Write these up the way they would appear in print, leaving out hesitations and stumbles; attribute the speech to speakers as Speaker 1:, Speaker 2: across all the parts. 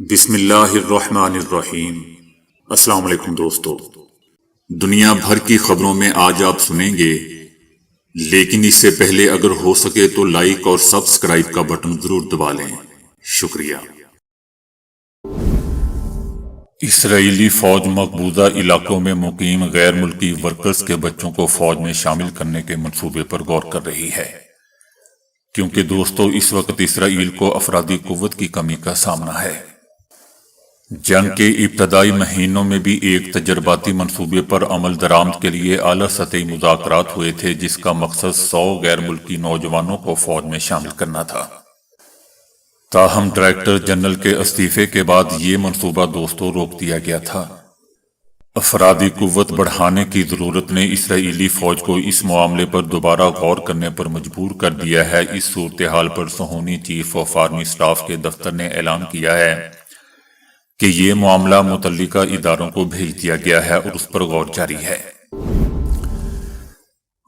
Speaker 1: بسم اللہ الرحمن الرحیم۔ السلام علیکم دوستو، دنیا بھر کی خبروں میں آج آپ سنیں گے، لیکن اس سے پہلے اگر ہو سکے تو لائک اور سبسکرائب کا بٹن ضرور دبا لیں۔ شکریہ۔ اسرائیلی فوج مقبوضہ علاقوں میں مقیم غیر ملکی ورکرز کے بچوں کو فوج میں شامل کرنے کے منصوبے پر غور کر رہی ہے، کیونکہ دوستو اس وقت اسرائیل کو افرادی قوت کی کمی کا سامنا ہے۔ جنگ کے ابتدائی مہینوں میں بھی ایک تجرباتی منصوبے پر عمل درآمد کے لیے اعلیٰ سطحی مذاکرات ہوئے تھے، جس کا مقصد 100 غیر ملکی نوجوانوں کو فوج میں شامل کرنا تھا۔ تاہم ڈائریکٹر جنرل کے استعفے کے بعد یہ منصوبہ دوستو روک دیا گیا تھا۔ افرادی قوت بڑھانے کی ضرورت نے اسرائیلی فوج کو اس معاملے پر دوبارہ غور کرنے پر مجبور کر دیا ہے۔ اس صورتحال پر صہیونی چیف آف آرمی اسٹاف کے دفتر نے اعلان کیا ہے کہ یہ معاملہ متعلقہ اداروں کو بھیج دیا گیا ہے اور اس پر غور جاری ہے۔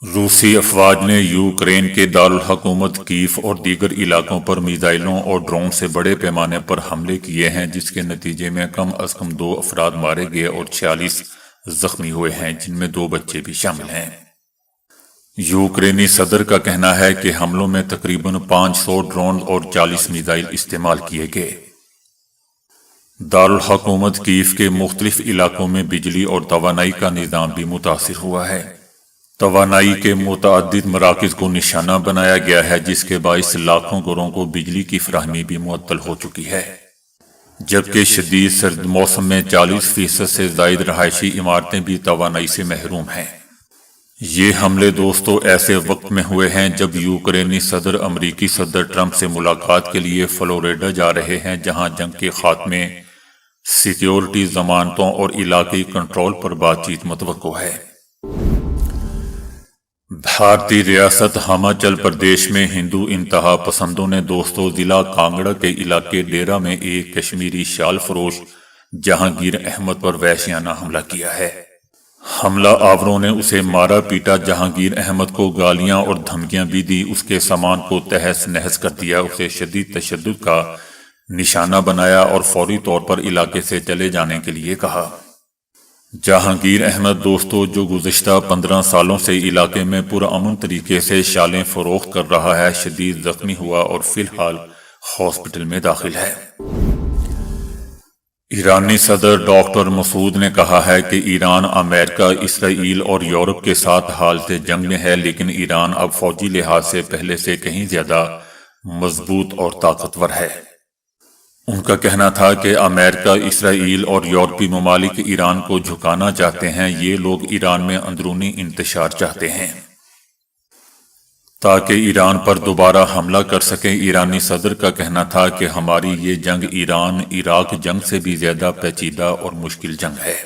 Speaker 1: روسی افواج نے یوکرین کے دارالحکومت کیف اور دیگر علاقوں پر میزائلوں اور ڈرون سے بڑے پیمانے پر حملے کیے ہیں، جس کے نتیجے میں کم از کم 2 افراد مارے گئے اور 46 زخمی ہوئے ہیں، جن میں 2 بچے بھی شامل ہیں۔ یوکرینی صدر کا کہنا ہے کہ حملوں میں تقریباً 500 ڈرون اور 40 میزائل استعمال کیے گئے۔ دارالحکومت کیف کے مختلف علاقوں میں بجلی اور توانائی کا نظام بھی متاثر ہوا ہے۔ توانائی کے متعدد مراکز کو نشانہ بنایا گیا ہے، جس کے باعث لاکھوں گھروں کو بجلی کی فراہمی بھی معطل ہو چکی ہے، جبکہ شدید سرد موسم میں 40% سے زائد رہائشی عمارتیں بھی توانائی سے محروم ہیں۔ یہ حملے دوستو ایسے وقت میں ہوئے ہیں جب یوکرینی صدر امریکی صدر ٹرمپ سے ملاقات کے لیے فلوریڈا جا رہے ہیں، جہاں جنگ کے خاتمے، سیکیورٹی ضمانتوں اور علاقائی کنٹرول پر بات چیت متوقع ہے۔ بھارتی ریاست ہماچل پردیش میں ہندو انتہا پسندوں نے دوستو ضلع کانگڑا کے علاقے ڈیرہ میں ایک کشمیری شال فروش جہانگیر احمد پر وحشیانہ حملہ کیا ہے۔ حملہ آوروں نے اسے مارا پیٹا، جہانگیر احمد کو گالیاں اور دھمکیاں بھی دی، اس کے سامان کو تہس نہس کر دیا، اسے شدید تشدد کا نشانہ بنایا اور فوری طور پر علاقے سے چلے جانے کے لیے کہا۔ جہانگیر احمد دوستو، جو گزشتہ 15 سالوں سے علاقے میں پرامن طریقے سے شالیں فروخت کر رہا ہے، شدید زخمی ہوا اور فی الحال ہاسپٹل میں داخل ہے۔ ایرانی صدر ڈاکٹر مسعود نے کہا ہے کہ ایران، امریکہ، اسرائیل اور یورپ کے ساتھ حالت جنگ میں ہے، لیکن ایران اب فوجی لحاظ سے پہلے سے کہیں زیادہ مضبوط اور طاقتور ہے۔ ان کا کہنا تھا کہ امریکہ، اسرائیل اور یورپی ممالک ایران کو جھکانا چاہتے ہیں، یہ لوگ ایران میں اندرونی انتشار چاہتے ہیں تاکہ ایران پر دوبارہ حملہ کر سکیں۔ ایرانی صدر کا کہنا تھا کہ ہماری یہ جنگ ایران عراق جنگ سے بھی زیادہ پیچیدہ اور مشکل جنگ ہے۔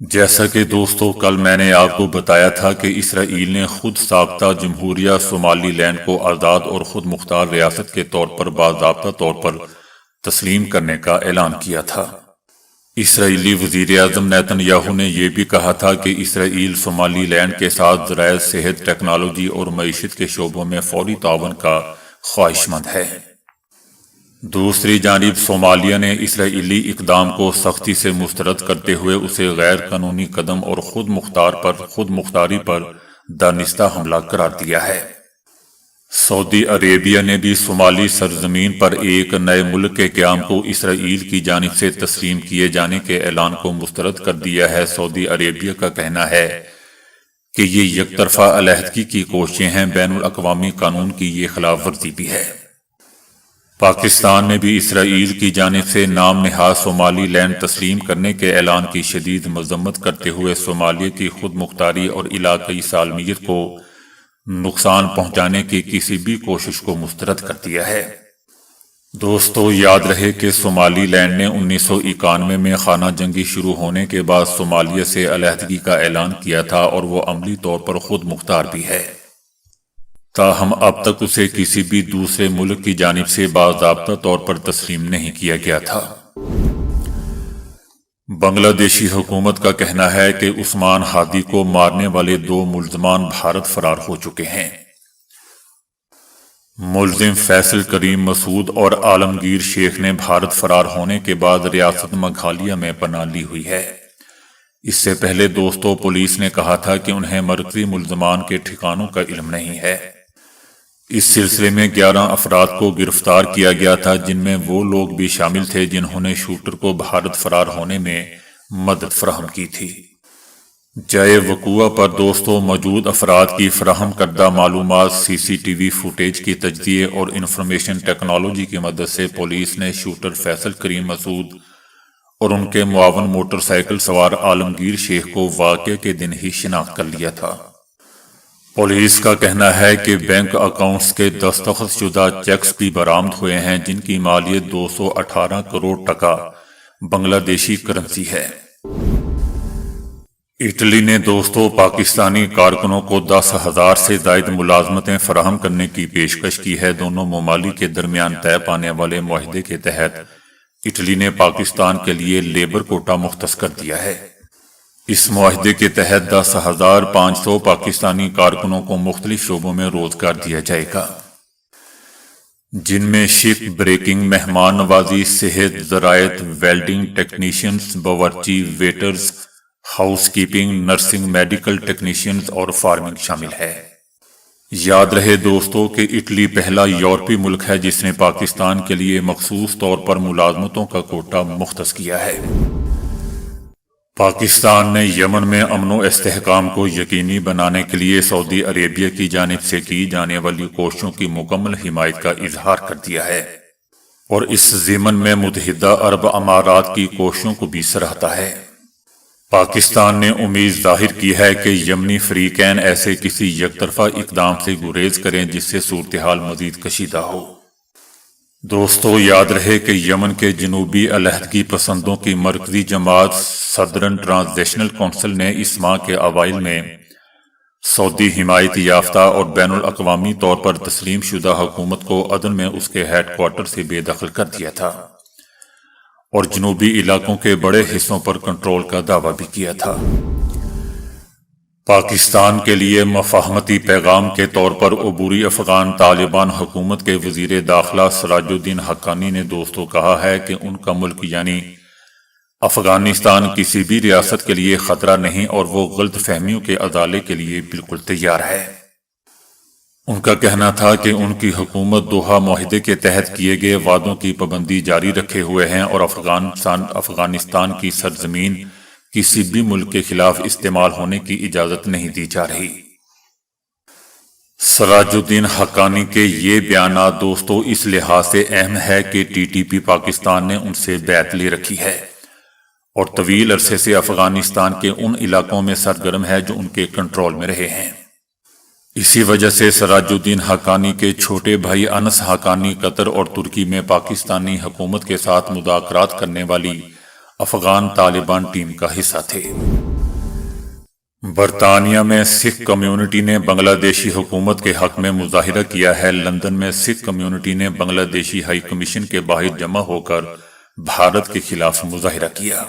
Speaker 1: جیسا کہ دوستو کل میں نے آپ کو بتایا تھا کہ اسرائیل نے خود ساختہ جمہوریہ صومالی لینڈ کو آزاد اور خود مختار ریاست کے طور پر باضابطہ طور پر تسلیم کرنے کا اعلان کیا تھا۔ اسرائیلی وزیر اعظم نیتن یاہو نے یہ بھی کہا تھا کہ اسرائیل صومالی لینڈ کے ساتھ زرائع، صحت، ٹیکنالوجی اور معیشت کے شعبوں میں فوری تعاون کا خواہش مند ہے۔ دوسری جانب صومالیہ نے اسرائیلی اقدام کو سختی سے مسترد کرتے ہوئے اسے غیر قانونی قدم اور خود مختاری پر دانستہ حملہ قرار دیا ہے۔ سعودی عربیہ نے بھی صومالی سرزمین پر ایک نئے ملک کے قیام کو اسرائیل کی جانب سے تسلیم کیے جانے کے اعلان کو مسترد کر دیا ہے۔ سعودی عربیہ کا کہنا ہے کہ یہ یک طرفہ علیحدگی کی کوششیں ہیں، بین الاقوامی قانون کی یہ خلاف ورزی بھی ہے۔ پاکستان نے بھی اسرائیل کی جانب سے نام نہاد صومالی لینڈ تسلیم کرنے کے اعلان کی شدید مذمت کرتے ہوئے صومالیہ کی خود مختاری اور علاقائی سالمیت کو نقصان پہنچانے کی کسی بھی کوشش کو مسترد کر دیا ہے۔ دوستو یاد رہے کہ صومالی لینڈ نے 1991 میں خانہ جنگی شروع ہونے کے بعد صومالیہ سے علیحدگی کا اعلان کیا تھا اور وہ عملی طور پر خود مختار بھی ہے، تاہم اب تک اسے کسی بھی دوسرے ملک کی جانب سے باضابطہ طور پر تسلیم نہیں کیا گیا تھا۔ بنگلہ دیشی حکومت کا کہنا ہے کہ عثمان ہادی کو مارنے والے 2 ملزمان بھارت فرار ہو چکے ہیں۔ ملزم فیصل کریم مسعود اور عالمگیر شیخ نے بھارت فرار ہونے کے بعد ریاست میگھالیہ میں پناہ لی ہوئی ہے۔ اس سے پہلے دوستو پولیس نے کہا تھا کہ انہیں مرکزی ملزمان کے ٹھکانوں کا علم نہیں ہے۔ اس سلسلے میں 11 افراد کو گرفتار کیا گیا تھا، جن میں وہ لوگ بھی شامل تھے جنہوں نے شوٹر کو بھارت فرار ہونے میں مدد فراہم کی تھی۔ جائے وقوع پر دوستو موجود افراد کی فراہم کردہ معلومات، سی سی ٹی وی فوٹیج کی تجزیے اور انفارمیشن ٹیکنالوجی کی مدد سے پولیس نے شوٹر فیصل کریم مسعود اور ان کے معاون موٹر سائیکل سوار عالمگیر شیخ کو واقعے کے دن ہی شناخت کر لیا تھا۔ پولیس کا کہنا ہے کہ بینک اکاؤنٹس کے دستخط شدہ چیکس بھی برآمد ہوئے ہیں، جن کی مالیت 218 کروڑ ٹکا بنگلہ دیشی کرنسی ہے۔ اٹلی نے دوستو پاکستانی کارکنوں کو 10,000 سے زائد ملازمتیں فراہم کرنے کی پیشکش کی ہے۔ دونوں ممالک کے درمیان طے پانے والے معاہدے کے تحت اٹلی نے پاکستان کے لیے لیبر کوٹا مختص کر دیا ہے۔ اس معاہدے کے تحت 10,500 پاکستانی کارکنوں کو مختلف شعبوں میں روزگار دیا جائے گا، جن میں شپ بریکنگ، مہمان نوازی، صحت، زراعت، ویلڈنگ ٹیکنیشینز، باورچی، waiters, housekeeping, nursing, medical technicians اور فارمنگ شامل ہے۔ یاد رہے دوستو کہ اٹلی پہلا یورپی ملک ہے جس نے پاکستان کے لیے مخصوص طور پر ملازمتوں کا کوٹا مختص کیا ہے۔ پاکستان نے یمن میں امن و استحکام کو یقینی بنانے کے لیے سعودی عربیہ کی جانب سے کی جانے والی کوششوں کی مکمل حمایت کا اظہار کر دیا ہے، اور اس ضمن میں متحدہ عرب امارات کی کوششوں کو بھی سراہتا ہے۔ پاکستان نے امید ظاہر کی ہے کہ یمنی فریقین ایسے کسی یک طرفہ اقدام سے گریز کریں جس سے صورتحال مزید کشیدہ ہو۔ دوستو یاد رہے کہ یمن کے جنوبی علیحدگی پسندوں کی مرکزی جماعت سدرن ٹرانزیشنل کونسل نے اس ماہ کے اوائل میں سعودی حمایت یافتہ اور بین الاقوامی طور پر تسلیم شدہ حکومت کو عدن میں اس کے ہیڈ کوارٹر سے بے دخل کر دیا تھا، اور جنوبی علاقوں کے بڑے حصوں پر کنٹرول کا دعویٰ بھی کیا تھا۔ پاکستان کے لیے مفاہمتی پیغام کے طور پر عبوری افغان طالبان حکومت کے وزیر داخلہ سراج الدین حقانی نے دوستوں کہا ہے کہ ان کا ملک یعنی افغانستان کسی بھی ریاست کے لیے خطرہ نہیں، اور وہ غلط فہمیوں کے ازالے کے لیے بالکل تیار ہے۔ ان کا کہنا تھا کہ ان کی حکومت دوحہ معاہدے کے تحت کیے گئے وعدوں کی پابندی جاری رکھے ہوئے ہیں، اور افغانستان کی سرزمین کسی بھی ملک کے خلاف استعمال ہونے کی اجازت نہیں دی جا رہی۔ سراج الدین حقانی کے یہ بیانات دوستو اس لحاظ سے اہم ہے کہ ٹی ٹی پی پاکستان نے ان سے بیعت لے رکھی ہے، اور طویل عرصے سے افغانستان کے ان علاقوں میں سرگرم ہے جو ان کے کنٹرول میں رہے ہیں۔ اسی وجہ سے سراج الدین حقانی کے چھوٹے بھائی انس حقانی قطر اور ترکی میں پاکستانی حکومت کے ساتھ مذاکرات کرنے والی افغان طالبان ٹیم کا حصہ تھے۔ برطانیہ میں سکھ کمیونٹی نے بنگلہ دیشی حکومت کے حق میں مظاہرہ کیا ہے۔ لندن میں سکھ کمیونٹی نے بنگلہ دیشی ہائی کمیشن کے باہر جمع ہو کر بھارت کے خلاف مظاہرہ کیا۔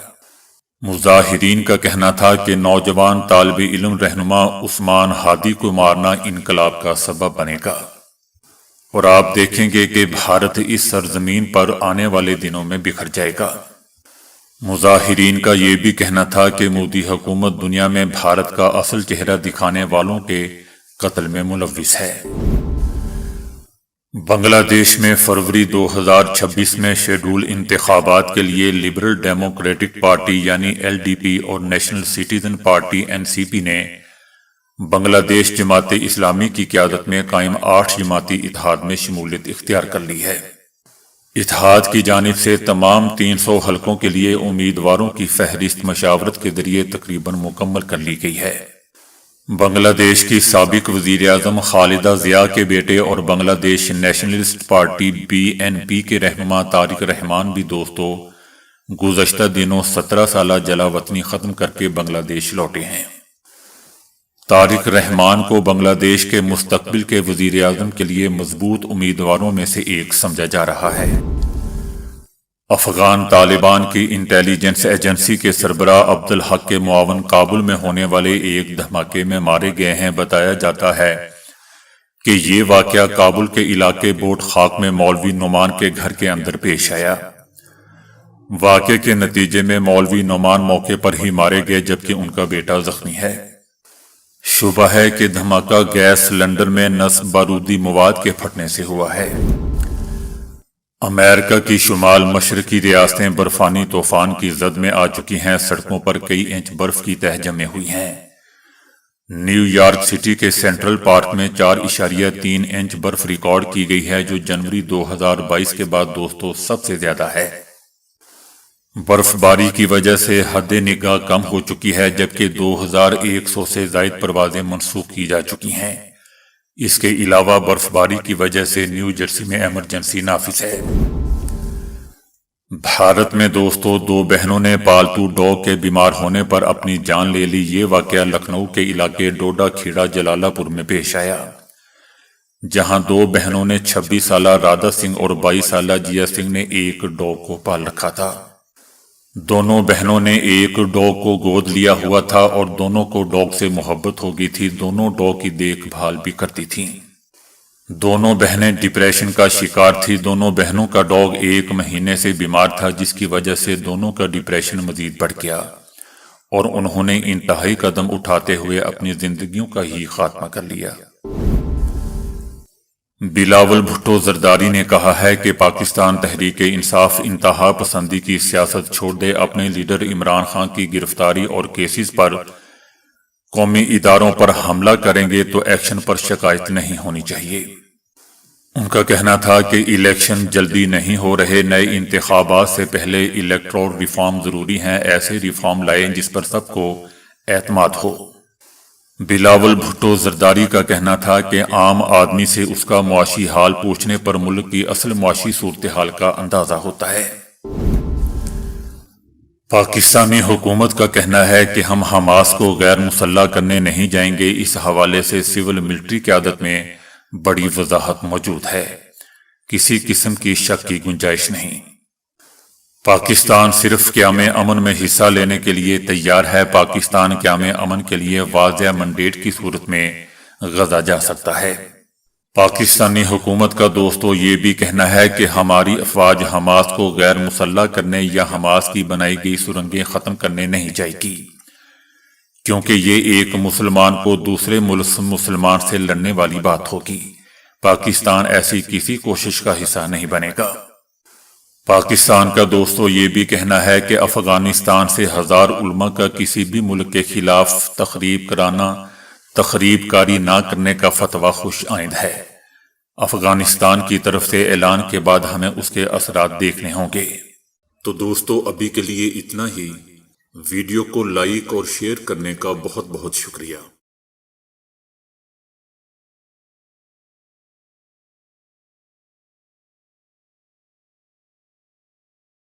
Speaker 1: مظاہرین کا کہنا تھا کہ نوجوان طالب علم رہنما عثمان ہادی کو مارنا انقلاب کا سبب بنے گا، اور آپ دیکھیں گے کہ بھارت اس سرزمین پر آنے والے دنوں میں بکھر جائے گا۔ مظاہرین کا یہ بھی کہنا تھا کہ مودی حکومت دنیا میں بھارت کا اصل چہرہ دکھانے والوں کے قتل میں ملوث ہے۔ بنگلہ دیش میں فروری 2026 میں شیڈول انتخابات کے لیے لبرل ڈیموکریٹک پارٹی یعنی LDP اور نیشنل سٹیزن پارٹی NCP نے بنگلہ دیش جماعت اسلامی کی قیادت میں قائم 8 جماعتی اتحاد میں شمولیت اختیار کر لی ہے۔ اتحاد کی جانب سے تمام 300 حلقوں کے لیے امیدواروں کی فہرست مشاورت کے ذریعے تقریباً مکمل کر لی گئی ہے۔ بنگلہ دیش کی سابق وزیر اعظم خالدہ ضیاء کے بیٹے اور بنگلہ دیش نیشنلسٹ پارٹی BNP کے رہنما طارق رحمان بھی دوستو گزشتہ دنوں 17 سالہ جلا وطنی ختم کر کے بنگلہ دیش لوٹے ہیں۔ طارق رحمان کو بنگلہ دیش کے مستقبل کے وزیر اعظم کے لیے مضبوط امیدواروں میں سے ایک سمجھا جا رہا ہے۔ افغان طالبان کی انٹیلیجنس ایجنسی کے سربراہ عبدالحق کے معاون کابل میں ہونے والے ایک دھماکے میں مارے گئے ہیں۔ بتایا جاتا ہے کہ یہ واقعہ کابل کے علاقے بوٹ خاک میں مولوی نعمان کے گھر کے اندر پیش آیا۔ واقعے کے نتیجے میں مولوی نعمان موقع پر ہی مارے گئے جبکہ ان کا بیٹا زخمی ہے۔ شبہ ہے کہ دھماکہ گیس سلنڈر میں نصب بارودی مواد کے پھٹنے سے ہوا ہے۔ امریکہ کی شمال مشرقی ریاستیں برفانی طوفان کی زد میں آ چکی ہیں، سڑکوں پر کئی انچ برف کی تہہ جمے ہوئی ہیں۔ نیو یارک سٹی کے سینٹرل پارک میں 4.3 انچ برف ریکارڈ کی گئی ہے، جو جنوری 2022 کے بعد سب سے زیادہ ہے۔ برف باری کی وجہ سے حد نگاہ کم ہو چکی ہے، جبکہ 2100 سے زائد پروازیں منسوخ کی جا چکی ہیں۔ اس کے علاوہ برف باری کی وجہ سے نیو جرسی میں ایمرجنسی نافذ ہے۔ بھارت میں 2 بہنوں نے پالتو ڈاگ کے بیمار ہونے پر اپنی جان لے لی۔ یہ واقعہ لکھنؤ کے علاقے ڈوڈا کھیڑا جلالہ پور میں پیش آیا، جہاں 2 بہنوں نے 26 سالہ رادھا سنگھ اور 22 سالہ جیا سنگھ نے ایک ڈاگ کو پال رکھا تھا۔ دونوں بہنوں نے ایک ڈاگ کو گود لیا ہوا تھا اور دونوں کو ڈاگ سے محبت ہو گئی تھی۔ دونوں ڈاگ کی دیکھ بھال بھی کرتی تھیں۔ دونوں بہنیں ڈپریشن کا شکار تھی۔ دونوں بہنوں کا ڈاگ 1 مہینے سے بیمار تھا، جس کی وجہ سے دونوں کا ڈپریشن مزید بڑھ گیا اور انہوں نے انتہائی قدم اٹھاتے ہوئے اپنی زندگیوں کا ہی خاتمہ کر لیا۔ بلاول بھٹو زرداری نے کہا ہے کہ پاکستان تحریک انصاف انتہا پسندی کی سیاست چھوڑ دے، اپنے لیڈر عمران خان کی گرفتاری اور کیسز پر قومی اداروں پر حملہ کریں گے تو ایکشن پر شکایت نہیں ہونی چاہیے۔ ان کا کہنا تھا کہ الیکشن جلدی نہیں ہو رہے، نئے انتخابات سے پہلے الیکٹورل ریفارم ضروری ہیں، ایسے ریفارم لائیں جس پر سب کو اعتماد ہو۔ بلاول بھٹو زرداری کا کہنا تھا کہ عام آدمی سے اس کا معاشی حال پوچھنے پر ملک کی اصل معاشی صورتحال کا اندازہ ہوتا ہے۔ پاکستانی حکومت کا کہنا ہے کہ ہم حماس کو غیر مسلح کرنے نہیں جائیں گے۔ اس حوالے سے سول ملٹری قیادت میں بڑی وضاحت موجود ہے، کسی قسم کی شک کی گنجائش نہیں۔ پاکستان صرف قیام امن میں حصہ لینے کے لیے تیار ہے۔ پاکستان قیام امن کے لیے واضح مینڈیٹ کی صورت میں غزہ جا سکتا ہے۔ پاکستانی حکومت کا دوستو یہ بھی کہنا ہے کہ ہماری افواج حماس کو غیر مسلح کرنے یا حماس کی بنائی گئی سرنگیں ختم کرنے نہیں جائے گی، کیونکہ یہ ایک مسلمان کو دوسرے مسلمان سے لڑنے والی بات ہوگی۔ پاکستان ایسی کسی کوشش کا حصہ نہیں بنے گا۔ پاکستان کا دوستو یہ بھی کہنا ہے کہ افغانستان سے 1000 علماء کا کسی بھی ملک کے خلاف تخریب کاری نہ کرنے کا فتویٰ خوش آئند ہے۔ افغانستان کی طرف سے اعلان کے بعد ہمیں اس کے اثرات دیکھنے ہوں گے۔ تو دوستو ابھی کے لیے اتنا ہی۔ ویڈیو کو لائک اور شیئر کرنے کا بہت بہت شکریہ۔